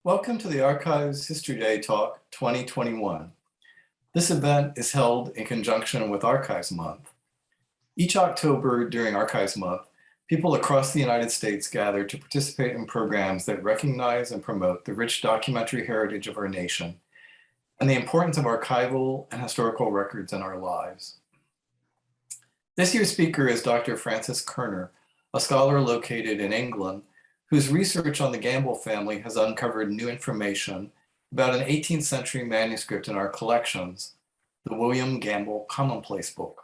Welcome to the Archives History Day Talk 2021. This event is held in conjunction with Archives Month. Each October during Archives Month, people across the United States gather to participate in programs that recognize and promote the rich documentary heritage of our nation and the importance of archival and historical records in our lives. This year's speaker is Dr. Francis Kerner, a scholar located in England, whose research on the Gamble family has uncovered new information about an 18th century manuscript in our collections, the William Gamble Commonplace Book.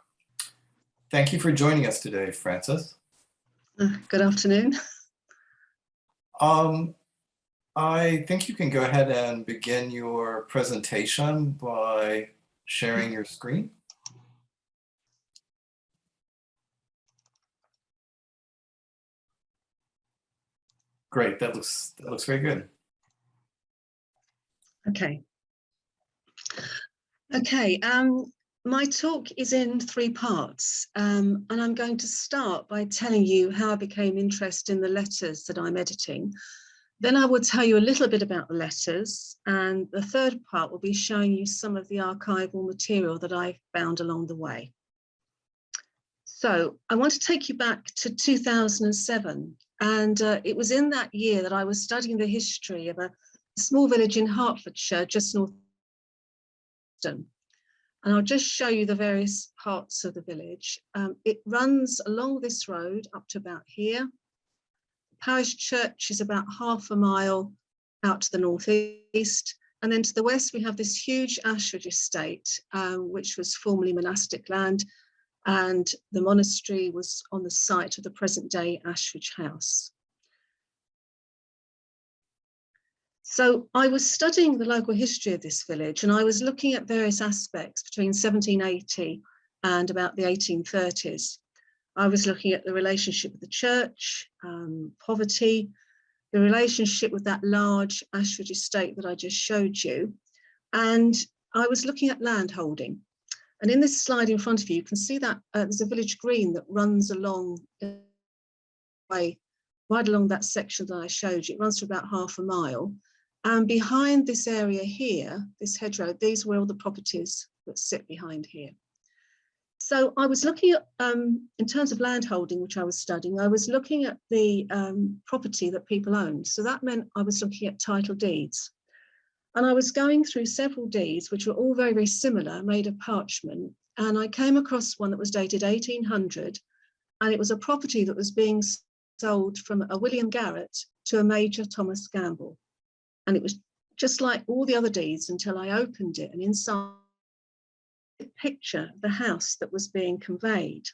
Thank you for joining us today, Francis. Good afternoon. I think you can go ahead and begin your presentation by sharing your screen. Great, that looks very good. Okay. My talk is in three parts, and I'm going to start by telling you how I became interested in the letters that I'm editing. Then I will tell you a little bit about the letters, and the third part will be showing you some of the archival material that I found along the way. So I want to take you back to 2007, and it was in that year that I was studying the history of a small village in Hertfordshire, just north of Boston. And I'll just show you the various parts of the village. It runs along this road up to about here. The parish church is about half a mile out to the northeast. And then to the west, we have this huge Ashridge estate, which was formerly monastic land. And the monastery was on the site of the present day Ashridge House. So I was studying the local history of this village, and I was looking at various aspects between 1780 and about the 1830s. I was looking at the relationship with the church, poverty, the relationship with that large Ashridge estate that I just showed you, and I was looking at land holding. And in this slide in front of you, you can see that there's a village green that runs along right along that section that I showed you. It runs for about half a mile. And behind this area here, this hedgerow, these were all the properties that sit behind here. So I was looking at, in terms of land holding, which I was studying, I was looking at the property that people owned. So that meant I was looking at title deeds. And I was going through several deeds, which were all very, very similar, made of parchment. And I came across one that was dated 1800, and it was a property that was being sold from a William Garrett to a Major Thomas Gamble. And it was just like all the other deeds until I opened it, and inside a picture of the house that was being conveyed.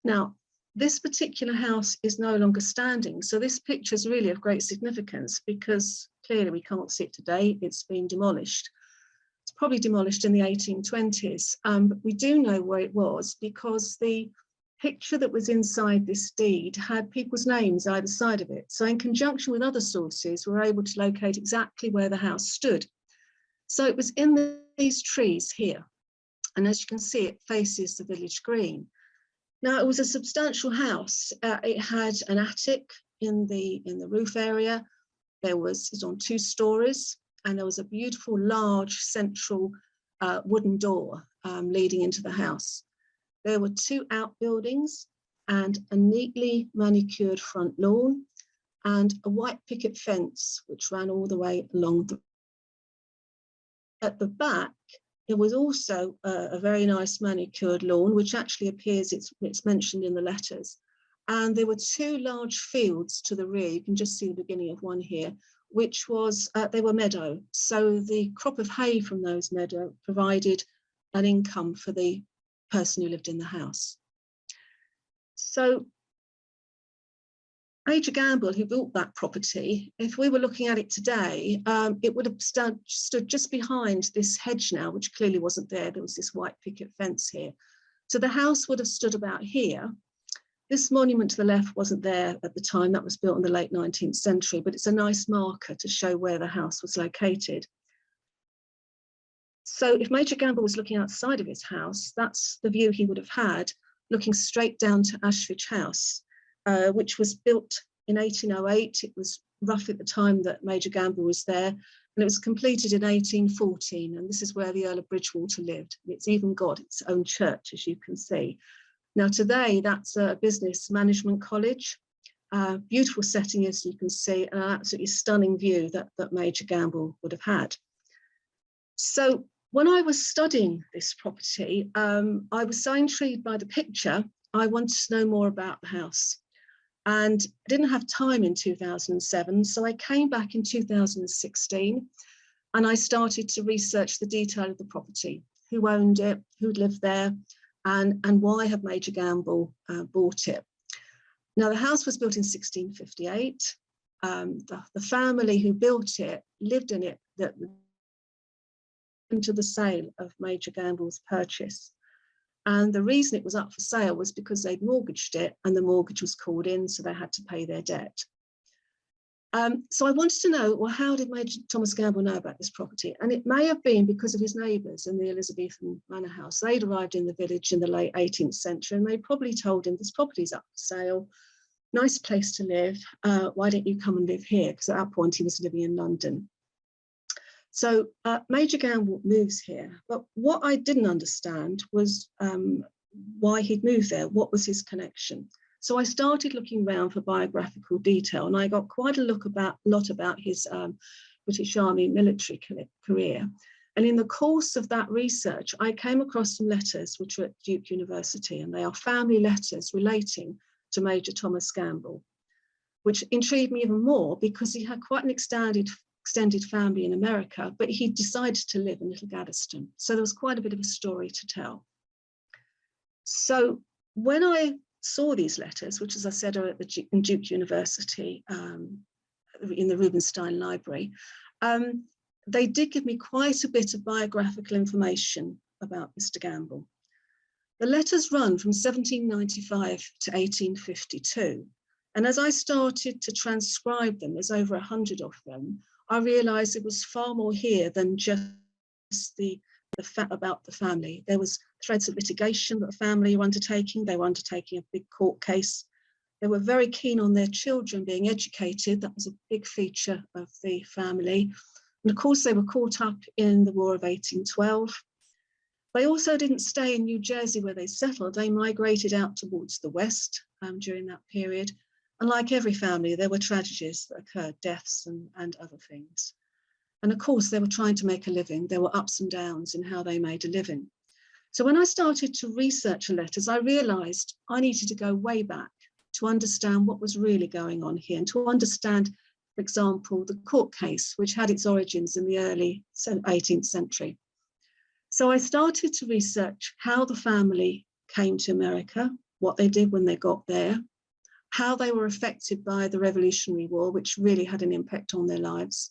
Now, this particular house is no longer standing. So this picture is really of great significance because clearly we can't see it today. It's been demolished. It's probably demolished in the 1820s, but we do know where it was because the picture that was inside this deed had people's names either side of it. So in conjunction with other sources, we were able to locate exactly where the house stood. So it was in these trees here. And as you can see, it faces the village green. Now, it was a substantial house. It had an attic in the roof area. It was on 2 stories, and there was a beautiful, large, central wooden door leading into the house. There were 2 outbuildings and a neatly manicured front lawn and a white picket fence, which ran all the way along the. At the back, there was also a very nice manicured lawn, which actually appears, it's mentioned in the letters. And there were 2 large fields to the rear. You can just see the beginning of one here, which was, they were meadow. So the crop of hay from those meadow provided an income for the person who lived in the house. So Major Gamble, who built that property, if we were looking at it today, it would have stood just behind this hedge now, which clearly wasn't there. There was this white picket fence here. So the house would have stood about here. This monument to the left wasn't there at the time. That was built in the late 19th century, but it's a nice marker to show where the house was located. So if Major Gamble was looking outside of his house, that's the view he would have had, looking straight down to Ashridge House, which was built in 1808. It was roughly at the time that Major Gamble was there, and it was completed in 1814, and this is where the Earl of Bridgewater lived. It's even got its own church, as you can see. Now today, that's a business management college. Beautiful setting, as you can see, and an absolutely stunning view that Major Gamble would have had. So when I was studying this property, I was so intrigued by the picture, I wanted to know more about the house. And I didn't have time in 2007, so I came back in 2016 and I started to research the detail of the property, who owned it, who lived there, and why had Major Gamble bought it. Now, the house was built in 1658. The family who built it lived in it into the sale of Major Gamble's purchase. And the reason it was up for sale was because they'd mortgaged it and the mortgage was called in, so they had to pay their debt. So I wanted to know, well, how did Major Thomas Gamble know about this property? And it may have been because of his neighbours in the Elizabethan Manor House. They'd arrived in the village in the late 18th century and they probably told him, this property's up for sale, nice place to live, why don't you come and live here? Because at that point he was living in London. So Major Gamble moves here, but what I didn't understand was why he'd moved there. What was his connection? So I started looking around for biographical detail, and I got quite a lot about his British Army military career. And in the course of that research, I came across some letters which were at Duke University, and they are family letters relating to Major Thomas Gamble, which intrigued me even more because he had quite an extended family in America, but he decided to live in Little Gaddesden. So there was quite a bit of a story to tell. So when I saw these letters, which, as I said, are at in Duke University in the Rubenstein Library, they did give me quite a bit of biographical information about Mr. Gamble. The letters run from 1795 to 1852. And as I started to transcribe them, there's over 100 of them, I realized it was far more here than just the fact about the family. There was threads of litigation that the family were undertaking. They were undertaking a big court case. They were very keen on their children being educated. That was a big feature of the family. And of course, they were caught up in the War of 1812. They also didn't stay in New Jersey where they settled. They migrated out towards the west during that period. And like every family, there were tragedies that occurred, deaths and other things. And of course, they were trying to make a living. There were ups and downs in how they made a living. So when I started to research the letters, I realized I needed to go way back to understand what was really going on here and to understand, for example, the court case, which had its origins in the early 18th century. So I started to research how the family came to America, what they did when they got there, how they were affected by the Revolutionary War, which really had an impact on their lives,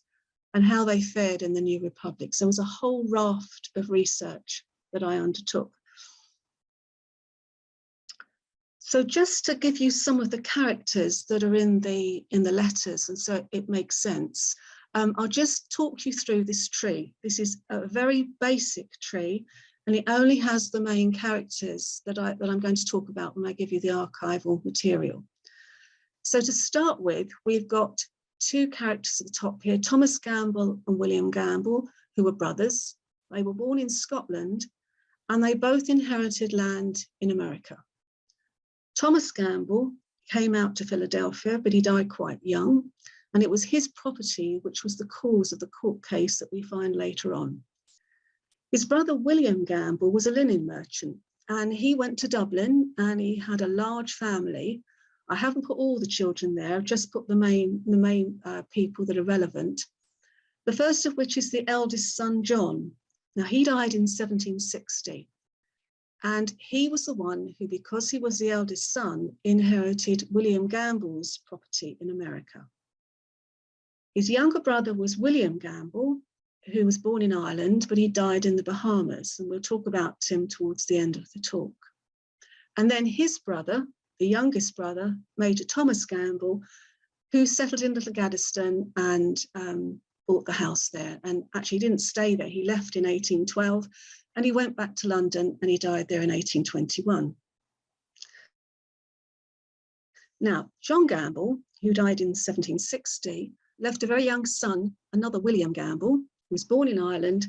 and how they fared in the New Republic. So it was a whole raft of research that I undertook. So just to give you some of the characters that are in the letters, and so it makes sense, I'll just talk you through this tree. This is a very basic tree, and it only has the main characters that I'm going to talk about when I give you the archival material. So to start with, we've got two characters at the top here, Thomas Gamble and William Gamble, who were brothers. They were born in Scotland, and they both inherited land in America. Thomas Gamble came out to Philadelphia, but he died quite young, and it was his property which was the cause of the court case that we find later on. His brother William Gamble was a linen merchant, and he went to Dublin, and he had a large family. I haven't put all the children there, I've just put the main people that are relevant. The first of which is the eldest son, John. Now, he died in 1760. And he was the one who, because he was the eldest son, inherited William Gamble's property in America. His younger brother was William Gamble, who was born in Ireland, but he died in the Bahamas. And we'll talk about him towards the end of the talk. And then his brother, the youngest brother, Major Thomas Gamble, who settled in Little Gaddesden and bought the house there. And actually didn't stay there. He left in 1812 and he went back to London and he died there in 1821. Now, John Gamble who died in 1760, left a very young son, another William Gamble, who was born in Ireland,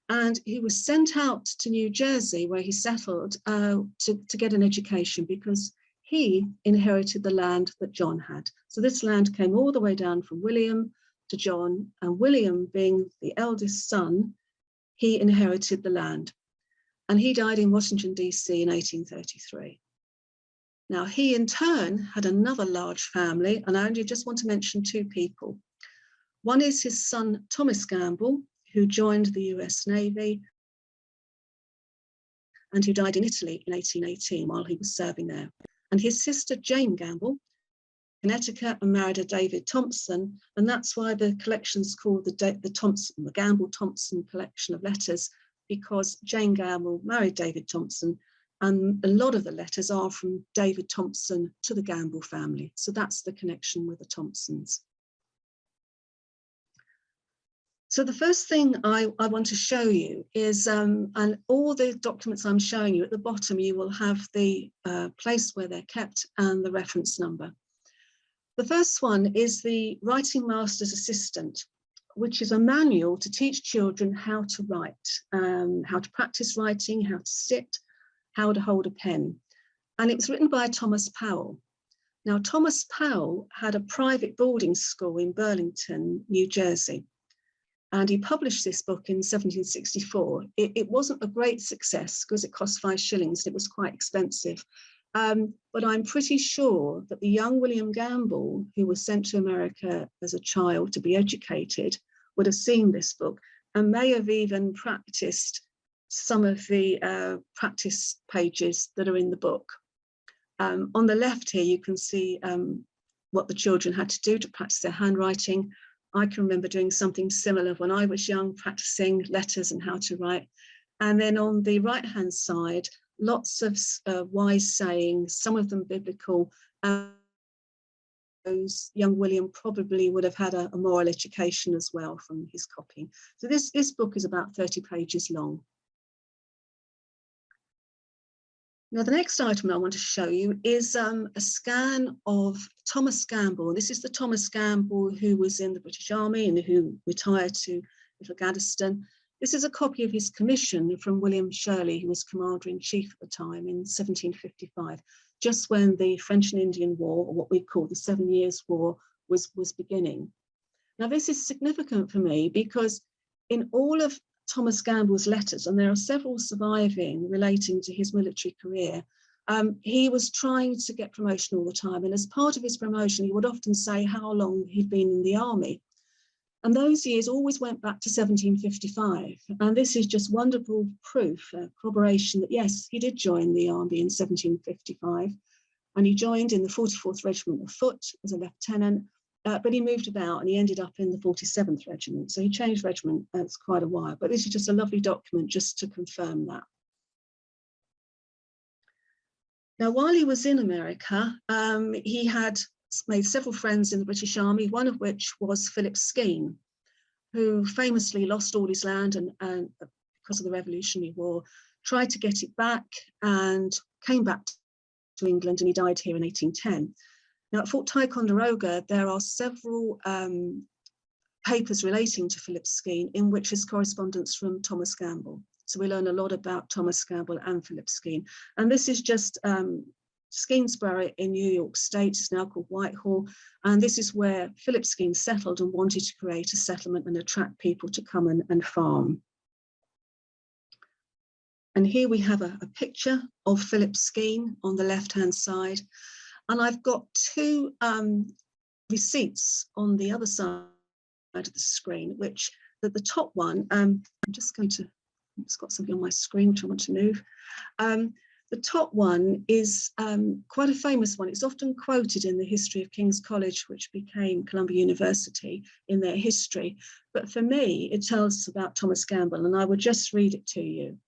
and he was sent out to New Jersey, where he settled, to get an education, because he inherited the land that John had. So this land came all the way down from William to John, and William, being the eldest son, he inherited the land. And he died in Washington, D.C. in 1833. Now, he in turn had another large family, and I only just want to mention two people. One is his son, Thomas Gamble, who joined the US Navy and who died in Italy in 1818 while he was serving there. And his sister, Jane Gamble, Connecticut, and married a David Thompson. And that's why the collection's called the Gamble-Thompson collection of letters, because Jane Gamble married David Thompson, and a lot of the letters are from David Thompson to the Gamble family. So that's the connection with the Thompsons. So the first thing I want to show you is, and all the documents I'm showing you, at the bottom you will have the place where they're kept and the reference number. The first one is the Writing Master's Assistant, which is a manual to teach children how to write, how to practice writing, how to sit, how to hold a pen. And it was written by Thomas Powell. Now, Thomas Powell had a private boarding school in Burlington, New Jersey. And he published this book in 1764. It wasn't a great success because it cost 5 shillings and it was quite expensive. But I'm pretty sure that the young William Gamble, who was sent to America as a child to be educated, would have seen this book and may have even practiced some of the practice pages that are in the book. On the left here, you can see what the children had to do to practice their handwriting. I can remember doing something similar when I was young, practicing letters and how to write. And then on the right-hand side, lots of wise sayings, some of them biblical. Young William probably would have had a moral education as well from his copying. So this book is about 30 pages long. Now, the next item I want to show you is a scan of Thomas Gamble. This is the Thomas Gamble who was in the British Army and who retired to Little Gaddesden. This is a copy of his commission from William Shirley, who was Commander-in-Chief at the time in 1755, just when the French and Indian War, or what we call the 7 Years' War, was beginning. Now, this is significant for me because in all of Thomas Gamble's letters, and there are several surviving relating to his military career, he was trying to get promotion all the time. And as part of his promotion, he would often say how long he'd been in the army. And those years always went back to 1755. And this is just wonderful proof, corroboration that, yes, he did join the army in 1755. And he joined in the 44th Regiment of Foot as a lieutenant. But he moved about and he ended up in the 47th Regiment. So he changed regiment quite a while. But this is just a lovely document just to confirm that. Now, while he was in America, he had made several friends in the British Army, one of which was Philip Skene, who famously lost all his land and because of the Revolutionary War, tried to get it back and came back to England, and he died here in 1810. Now, at Fort Ticonderoga, there are several papers relating to Philip Skene in which is correspondence from Thomas Gamble. So we learn a lot about Thomas Gamble and Philip Skene. And this is just Skenesborough in New York State. It's now called Whitehall. And this is where Philip Skene settled and wanted to create a settlement and attract people to come and farm. And here we have a picture of Philip Skene on the left-hand side. And I've got two receipts on the other side of the screen, which the top one, I'm just going to, it's got something on my screen which I want to move. The top one is quite a famous one. It's often quoted in the history of King's College, which became Columbia University, in their history. But for me, it tells us about Thomas Gamble, and I will just read it to you.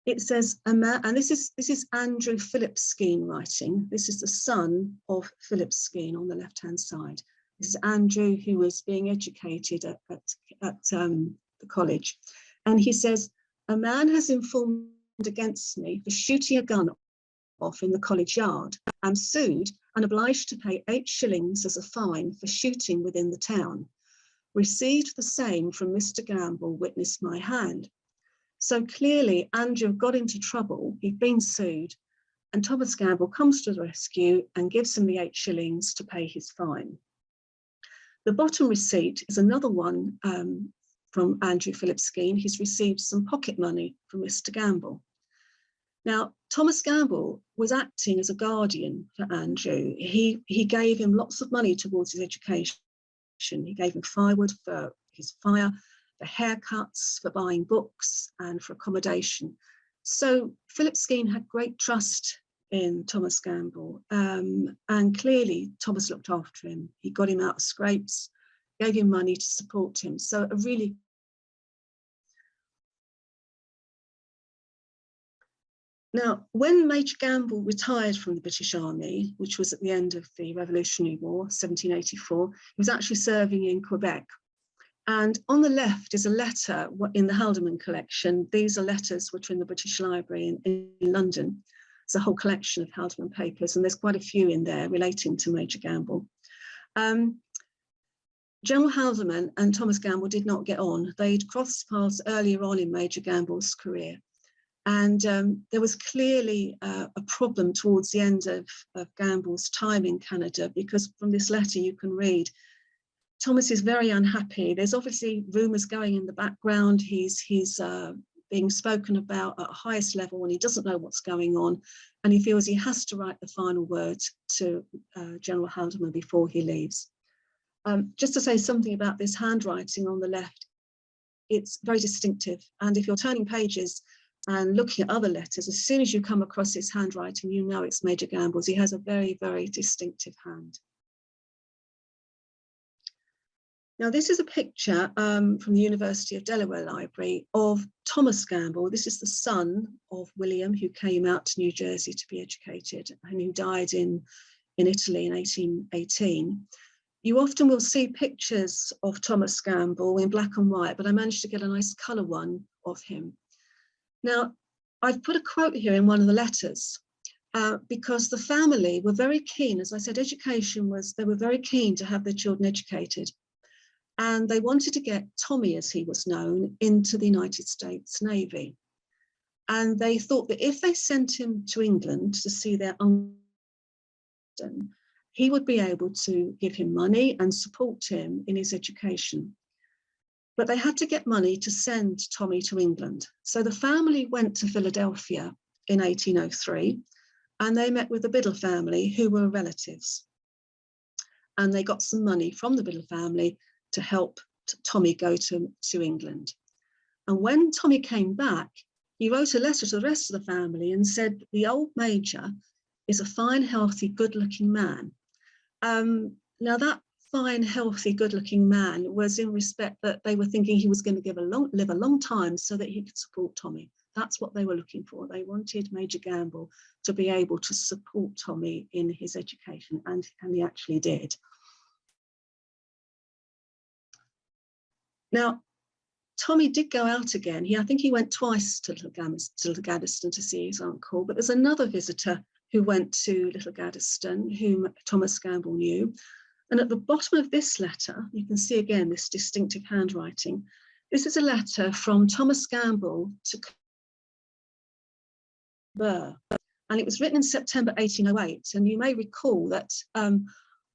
It says, and this is Andrew Philip Skene writing. This is the son of Philip Skene on the left-hand side. This is Andrew, who was being educated at the college. And he says, a man has informed against me for shooting a gun off in the college yard. I'm sued and obliged to pay 8 shillings as a fine for shooting within the town. Received the same from Mr. Gamble, witness my hand. So clearly Andrew got into trouble, he'd been sued, and Thomas Gamble comes to the rescue and gives him the 8 shillings to pay his fine. The bottom receipt is another one from Andrew Philip Skene. He's received some pocket money from Mr. Gamble. Now, Thomas Gamble was acting as a guardian for Andrew. He gave him lots of money towards his education. He gave him firewood for his fire, for haircuts, for buying books, and for accommodation. So Philip Skene had great trust in Thomas Gamble, and clearly Thomas looked after him. He got him out of scrapes, gave him money to support him. So a really Now, when Major Gamble retired from the British Army, which was at the end of the Revolutionary War, 1784, he was actually serving in Quebec. And on the left is a letter in the Haldeman collection. These are letters which are in the British Library in London. It's a whole collection of Haldeman papers, and there's quite a few in there relating to Major Gamble. General Haldeman and Thomas Gamble did not get on. They'd crossed paths earlier on in Major Gamble's career. And there was clearly a problem towards the end of Gamble's time in Canada, because from this letter you can read, Thomas is very unhappy. There's obviously rumours going in the background. He's being spoken about at highest level, and he doesn't know what's going on. And he feels he has to write the final word to General Haldeman before he leaves. Just to say something about this handwriting on the left, it's very distinctive. And if you're turning pages and looking at other letters, as soon as you come across his handwriting, you know it's Major Gamble's. He has a very, very distinctive hand. Now, this is a picture from the University of Delaware Library of Thomas Gamble. This is the son of William, who came out to New Jersey to be educated and who died in Italy in 1818. You often will see pictures of Thomas Gamble in black and white, but I managed to get a nice colour one of him. Now, I've put a quote here in one of the letters because the family were very keen, as I said, they were very keen to have their children educated. And they wanted to get Tommy, as he was known, into the United States Navy. And they thought that if they sent him to England to see their uncle, he would be able to give him money and support him in his education. But they had to get money to send Tommy to England. So the family went to Philadelphia in 1803, and they met with the Biddle family, who were relatives. And they got some money from the Biddle family to help Tommy go to England. And when Tommy came back, he wrote a letter to the rest of the family and said, the old major is a fine, healthy, good-looking man. Now that fine, healthy, good-looking man was in respect that they were thinking he was going to live a long time so that he could support Tommy. That's what they were looking for. They wanted Major Gamble to be able to support Tommy in his education, and he actually did. Now, Tommy did go out again. I think he went twice to Little Gaddesden to see his uncle, but there's another visitor who went to Little Gaddesden, whom Thomas Gamble knew. And at the bottom of this letter, you can see again this distinctive handwriting. This is a letter from Thomas Gamble to Burr, and it was written in September 1808. And you may recall that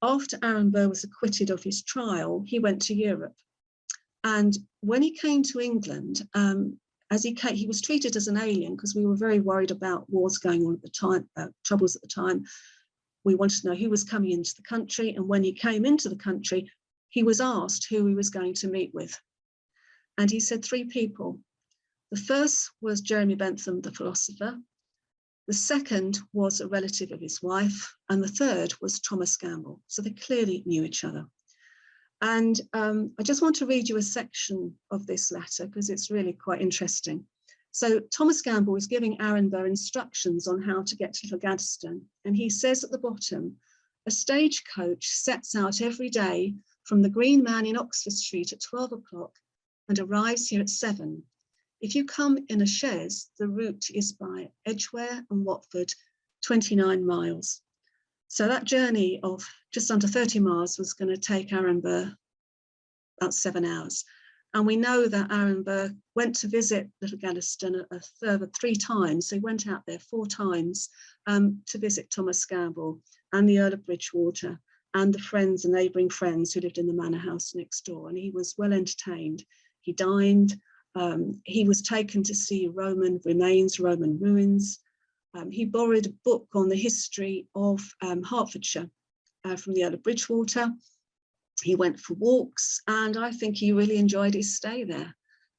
after Aaron Burr was acquitted of his trial, he went to Europe. And when he came to England, he was treated as an alien because we were very worried about wars going on at the time, troubles at the time. We wanted to know who was coming into the country. And when he came into the country, he was asked who he was going to meet with. And he said 3 people. The first was Jeremy Bentham, the philosopher. The second was a relative of his wife. And the third was Thomas Gamble. So they clearly knew each other. And I just want to read you a section of this letter because it's really quite interesting. So Thomas Gamble is giving Aaron Burr instructions on how to get to Little Gaddesden. And he says at the bottom, a stagecoach sets out every day from the Green Man in Oxford Street at 12 o'clock and arrives here at 7. If you come in a chaise, the route is by Edgware and Watford, 29 miles. So that journey of just under 30 miles was going to take Aaron Burr about 7 hours. And we know that Aaron Burr went to visit Little Galveston a further 3 times. So he went out there 4 times to visit Thomas Gamble and the Earl of Bridgewater and the friends and neighbouring friends who lived in the manor house next door. And he was well entertained. He dined. He was taken to see Roman remains, Roman ruins. He borrowed a book on the history of Hertfordshire from the Earl of Bridgewater. He went for walks, and I think he really enjoyed his stay there.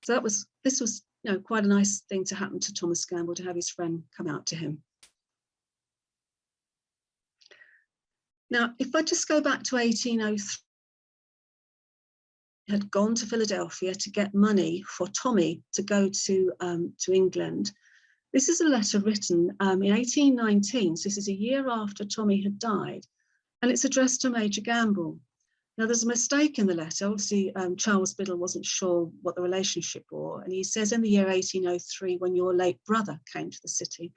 So this was quite a nice thing to happen to Thomas Gamble, to have his friend come out to him. Now, if I just go back to 1803, he had gone to Philadelphia to get money for Tommy to go to England. This is a letter written in 1819, so this is a year after Tommy had died, and it's addressed to Major Gamble. Now, there's a mistake in the letter. Obviously, Charles Biddle wasn't sure what the relationship was, and he says in the year 1803, when your late brother came to the city.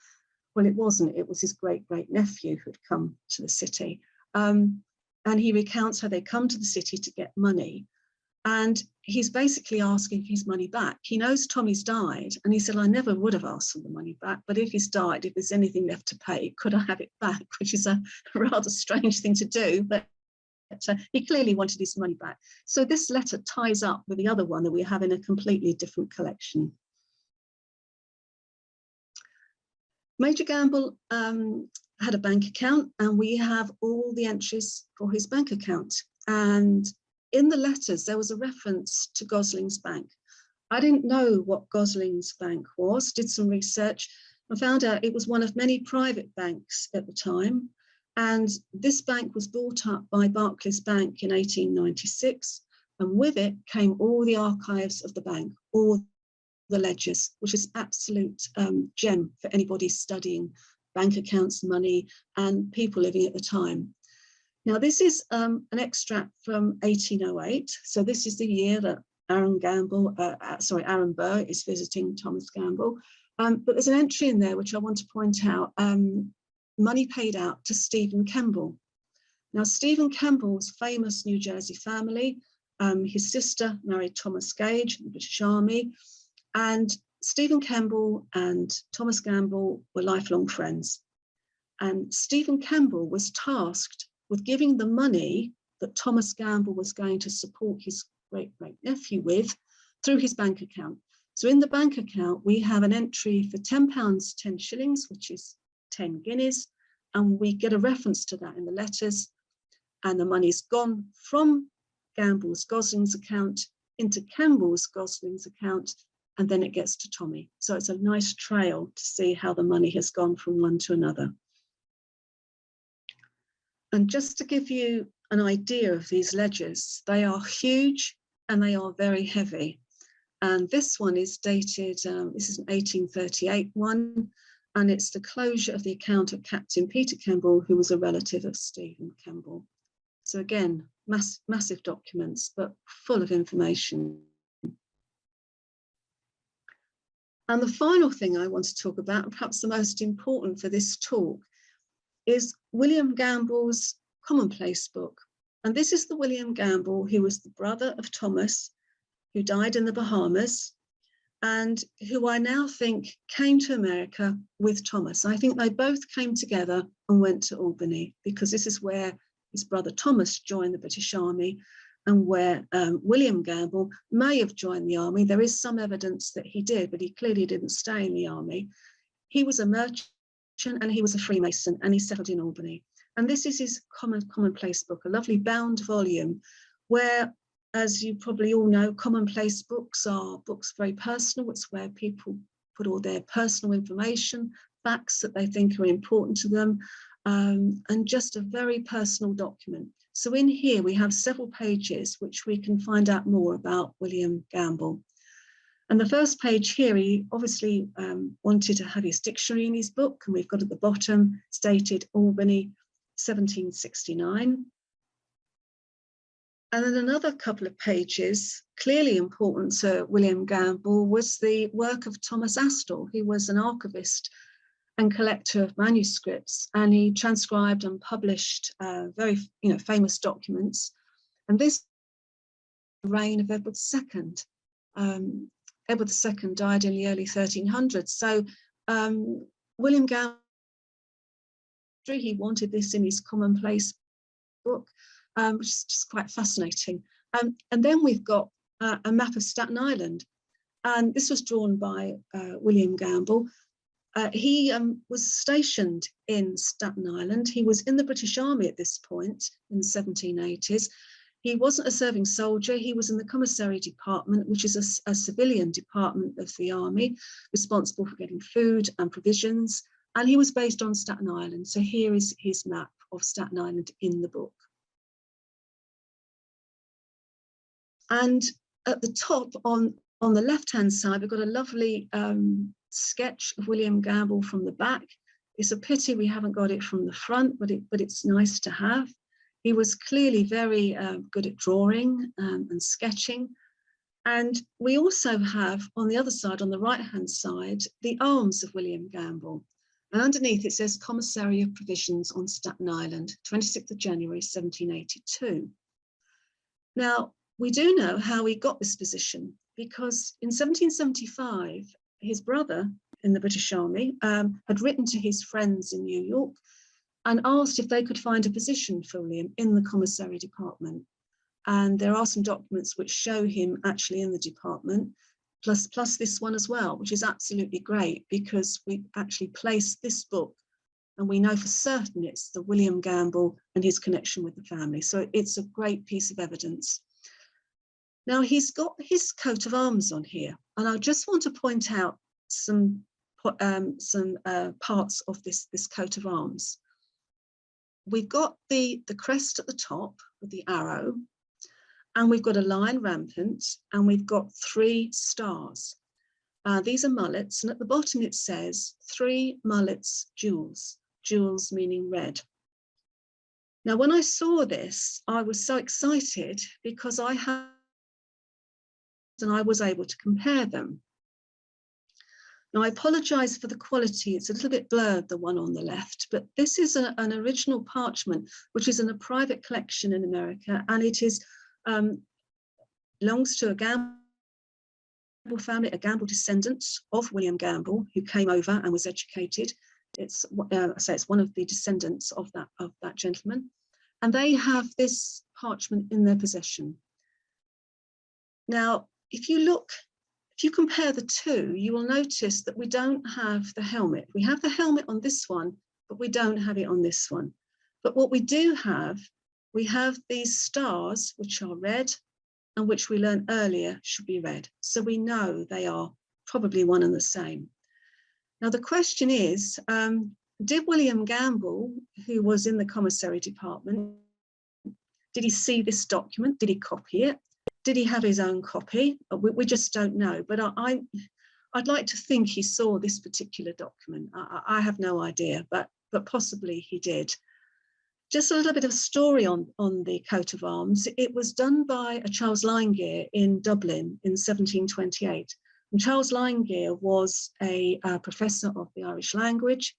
Well, it wasn't. It was his great-great-nephew who had come to the city. And he recounts how they come to the city to get money. And he's basically asking for his money back. He knows Tommy's died, and he said, I never would have asked for the money back, but if he's died, if there's anything left to pay, could I have it back? Which is a rather strange thing to do, but he clearly wanted his money back. So this letter ties up with the other one that we have in a completely different collection. Major Gamble had a bank account, and we have all the entries for his bank account. And in the letters, there was a reference to Gosling's Bank. I didn't know what Gosling's Bank was, did some research, and found out it was one of many private banks at the time. And this bank was bought up by Barclays Bank in 1896. And with it came all the archives of the bank, all the ledgers, which is absolute gem for anybody studying bank accounts, money, and people living at the time. Now, this is an extract from 1808. So this is the year that Aaron Burr is visiting Thomas Gamble. But there's an entry in there which I want to point out. Money paid out to Stephen Kemble. Now, Stephen Kemble's famous New Jersey family. His sister married Thomas Gage in the British Army. And Stephen Kemble and Thomas Gamble were lifelong friends. And Stephen Kemble was tasked with giving the money that Thomas Gamble was going to support his great-great-nephew with through his bank account. So in the bank account, we have an entry for £10, 10 shillings, which is 10 guineas, and we get a reference to that in the letters, and the money's gone from Gamble's Gosling's account into Kemble's Gosling's account, and then it gets to Tommy. So it's a nice trail to see how the money has gone from one to another. And just to give you an idea of these ledgers, they are huge and they are very heavy. And this one is dated, this is an 1838 one, and it's the closure of the account of Captain Peter Kemble, who was a relative of Stephen Kemble. So again, massive documents, but full of information. And the final thing I want to talk about, and perhaps the most important for this talk, is William Gamble's commonplace book. And this is the William Gamble who was the brother of Thomas, who died in the Bahamas, and who I now think came to America with Thomas. I think they both came together and went to Albany, because this is where his brother Thomas joined the British Army, and where William Gamble may have joined the army. There is some evidence that he did, but he clearly didn't stay in the army. He was a merchant and he was a Freemason, and he settled in Albany. And this is his commonplace book, a lovely bound volume, where, as you probably all know, commonplace books are books very personal. It's where people put all their personal information, facts that they think are important to them, and just a very personal document. So in here we have several pages which we can find out more about William Gamble. And the first page here, he obviously wanted to have his dictionary in his book, and we've got at the bottom stated Albany 1769. And then another couple of pages, clearly important to William Gamble, was the work of Thomas Astle, who was an archivist and collector of manuscripts, and he transcribed and published very famous documents. And this is the reign of Edward II. Edward II died in the early 1300s. So William Gamble, he wanted this in his commonplace book, which is just quite fascinating. And then we've got a map of Staten Island, and this was drawn by William Gamble. He was stationed in Staten Island. He was in the British Army at this point in the 1780s. He wasn't a serving soldier. He was in the commissary department, which is a civilian department of the army, responsible for getting food and provisions. And he was based on Staten Island. So here is his map of Staten Island in the book. And at the top on the left-hand side, we've got a lovely sketch of William Gamble from the back. It's a pity we haven't got it from the front, but it's nice to have. He was clearly very good at drawing and sketching. And we also have on the other side, on the right-hand side, the arms of William Gamble. And underneath it says Commissary of Provisions on Staten Island, 26th of January, 1782. Now, we do know how he got this position, because in 1775, his brother in the British Army had written to his friends in New York and asked if they could find a position for William in the commissary department. And there are some documents which show him actually in the department, plus this one as well, which is absolutely great, because we actually placed this book and we know for certain it's the William Gamble and his connection with the family. So it's a great piece of evidence. Now he's got his coat of arms on here, and I just want to point out some parts of this coat of arms. We've got the crest at the top with the arrow, and we've got a lion rampant, and we've got 3 stars. These are mullets, and at the bottom it says 3 mullets jewels, jewels meaning red. Now, when I saw this, I was so excited because I was able to compare them. Now, I apologize for the quality. It's a little bit blurred, the one on the left, but this is an original parchment, which is in a private collection in America, and it is belongs to a Gamble family, a Gamble descendant of William Gamble, who came over and was educated. It's it's one of the descendants of that gentleman, and they have this parchment in their possession. Now, if you compare the two, you will notice that we don't have the helmet. We have the helmet on this one, but we don't have it on this one. But what we do have, we have these stars, which are red, and which we learned earlier should be red. So we know they are probably one and the same. Now, the question is, did William Gamble, who was in the commissary department, did he see this document? Did he copy it? Did he have his own copy? We just don't know. But I'd like to think he saw this particular document. I have no idea, but possibly he did. Just a little bit of a story on the coat of arms. It was done by a Charles Lynegear in Dublin in 1728. And Charles Lynegear was a professor of the Irish language.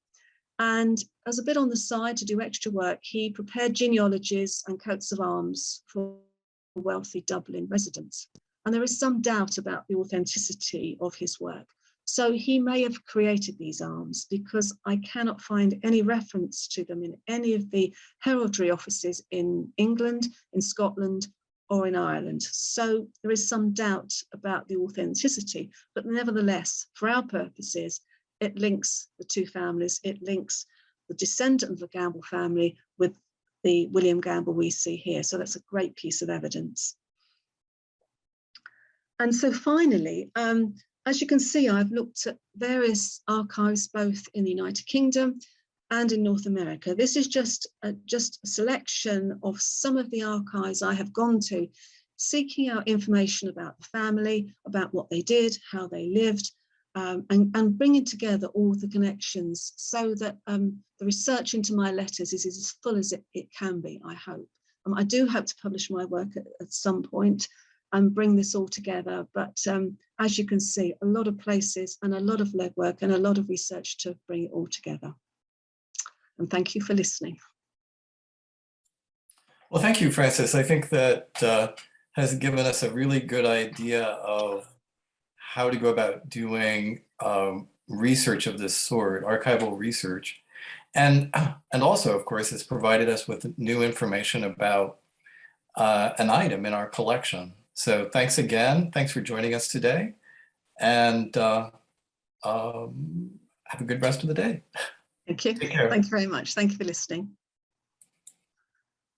And as a bit on the side to do extra work, he prepared genealogies and coats of arms for wealthy Dublin residents. And there is some doubt about the authenticity of his work. So he may have created these arms, because I cannot find any reference to them in any of the heraldry offices in England, in Scotland, or in Ireland. So there is some doubt about the authenticity, but nevertheless, for our purposes, it links the two families. It links the descendant of the Gamble family with the William Gamble we see here. So that's a great piece of evidence. And so finally, as you can see, I've looked at various archives, both in the United Kingdom and in North America. This is just a selection of some of the archives I have gone to, seeking out information about the family, about what they did, how they lived, and bringing together all the connections so that the research into my letters is as full as it can be, I hope. I do hope to publish my work at some point. and bring this all together. But as you can see, a lot of places and a lot of legwork and a lot of research to bring it all together. And thank you for listening. Well, thank you, Frances. I think that has given us a really good idea of how to go about doing research of this sort, archival research. And also, of course, it's provided us with new information about an item in our collection. So thanks again. Thanks for joining us today. And have a good rest of the day. Thank you. Take care. Thank you very much. Thank you for listening.